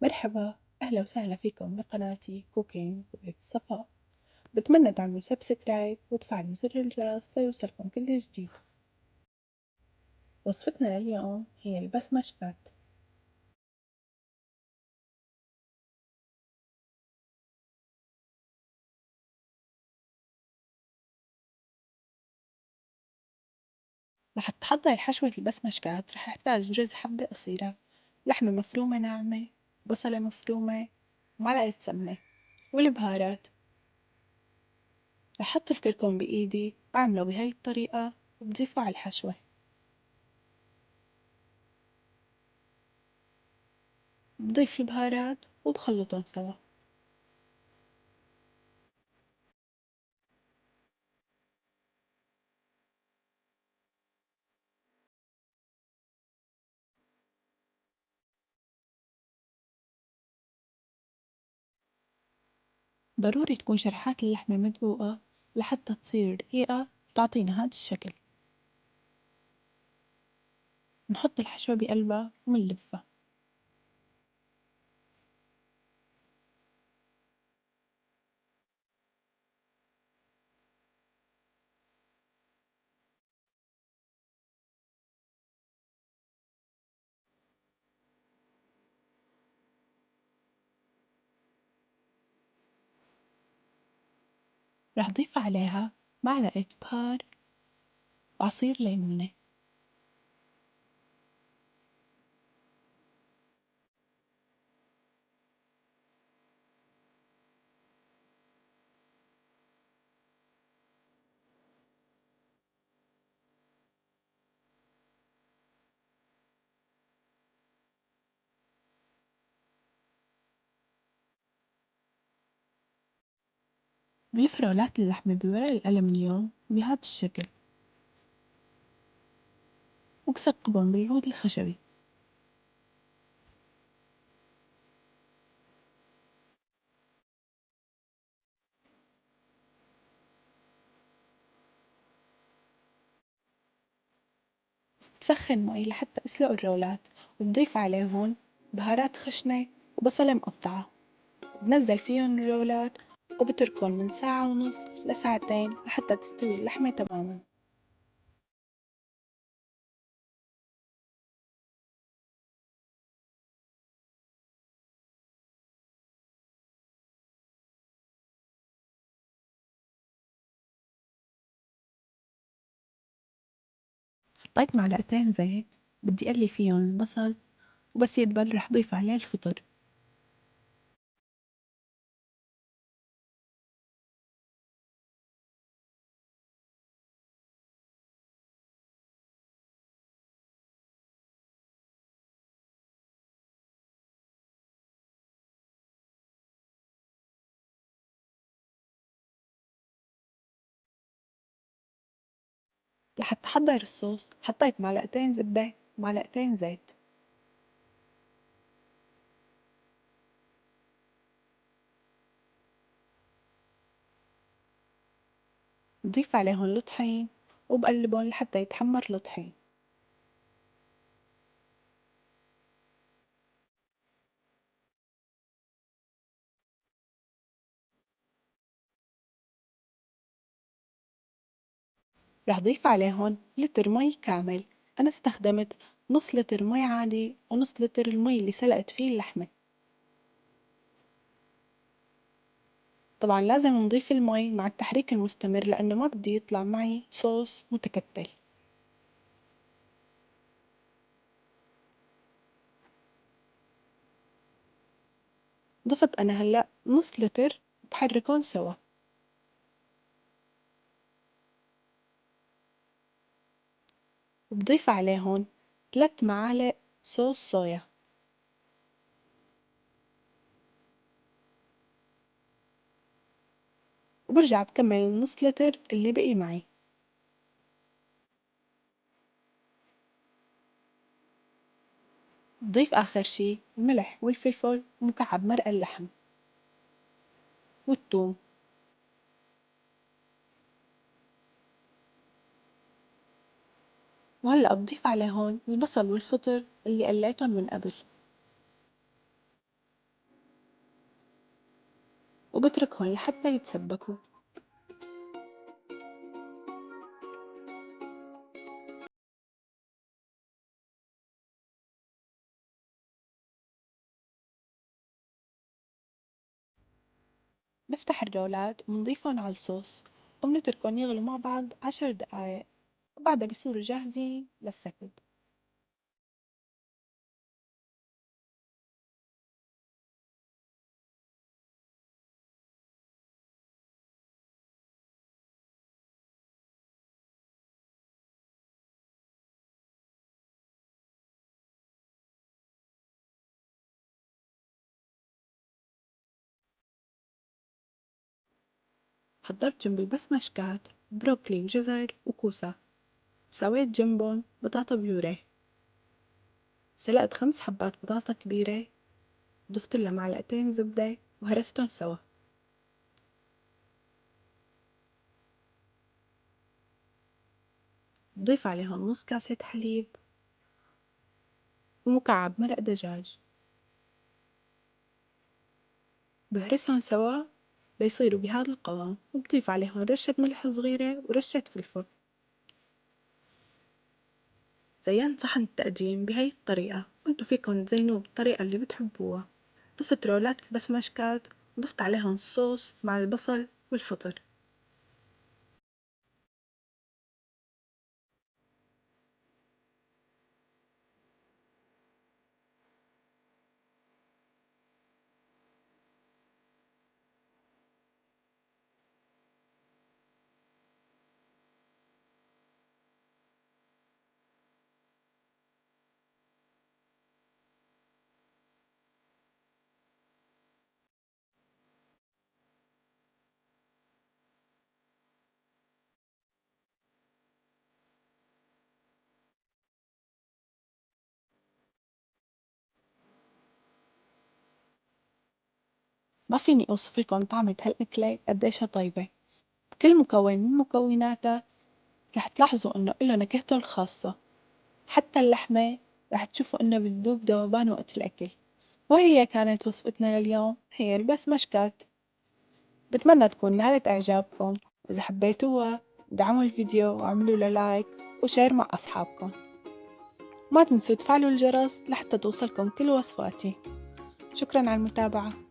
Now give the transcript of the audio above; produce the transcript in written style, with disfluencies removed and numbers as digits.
مرحبا، أهلا وسهلا فيكم بقناتي كوكينج ببيت صفاء. بتمنى تعملوا سبسكرايب وتفعلوا زر الجرس ليوصلكم كل جديد. وصفتنا لليوم هي البسمشكات. لحتى تحضر حشوة البسمشكات رح احتاج رز حبة قصيرة، لحمة مفرومة ناعمة، بصلة مفرومة، ومعلقة سمنة. والبهارات رح احط الكركم بإيدي، بعمله بهاي الطريقة وبضيفه على الحشوة. بضيف البهارات وبخلطهم سوا. ضروري تكون شرحات اللحمة مدقوقة لحتى تصير رقيقة وتعطينا هاد الشكل. نحط الحشوة بقلبها ومنلفها. رح ضيف عليها معلقة بهار وعصير ليمونة. بلف رولات اللحمة بورق الألمنيوم بهذا الشكل وبثقبهم بالعود الخشبي. بسخن مي لحتى أسلق الرولات وبضيف عليهن بهارات خشنة وبصلة مقطعة. بنزل فيهن الرولات وبتركن من ساعة ونص لساعتين لحتى تستوي اللحمة تماما. حطيت معلقتين زيت، بدي أقلي فيهن البصل، وبس يدبل رح ضيف عليه الفطر. لحتى أحضر الصوص حطيت معلقتين زبدة ومعلقتين زيت. بضيف عليهن الطحين وبقلبن لحتى يتحمر الطحين. رح ضيف عليهن لتر مي كامل. أنا استخدمت نص لتر مي عادي ونص لتر المي اللي سلقت فيه اللحمة. طبعا لازم نضيف المي مع التحريك المستمر لأنه ما بدي يطلع معي صوص متكتل. ضفت أنا هلأ نص لتر بحركن سوا. وبضيف عليهن 3 معالق صوص صويا. وبرجع بكمل النص لتر اللي بقي معي. بضيف آخر شي الملح والفلفل ومكعب مرق اللحم والثوم. وهلأ بضيف عليهن البصل والفطر اللي قليتهم من قبل. وبتركهم لحتى يتسبكوا. نفتح الرولات وبنضيفهم على الصوص وبنتركهم يغلوا مع بعض 10 دقايق، وبعدها بيصيروا جاهزين للسكب. حضرت جنب البسمشكات بروكلي وجزر وكوسة، وسويت جنبهم بطاطا بيوريه. سلقت 5 حبات بطاطا كبيرة، ضفتلها معلقتين زبدة وهرستن سوا. بضيف عليهم نص كاسة حليب ومكعب مرق دجاج، بهرسهم سوا ليصيروا بهذا القوام، وبضيف عليهم رشة ملح صغيرة ورشة فلفل. زينت صحن التقديم بهاي الطريقة، وانتو فيكن تزينوه بالطريقة اللي بتحبوها. ضفت رولات البسمشكات وضفت عليهم الصوص مع البصل والفطر. ما فيني أوصف لكم طعمة هالأكلة قديشها طيبة. كل مكون من مكوناتها رح تلاحظوا إنه إله نكهته الخاصة. حتى اللحمة رح تشوفوا إنه بتذوب ذوبان وقت الأكل. وهي كانت وصفتنا لليوم، هي البسمشكات. بتمنى تكون نالت إعجابكم. إذا حبيتوها دعموا الفيديو واعملوا له لايك وشير مع أصحابكم. ما تنسوا تفعلوا الجرس لحتى توصلكم كل وصفاتي. شكرا على المتابعة.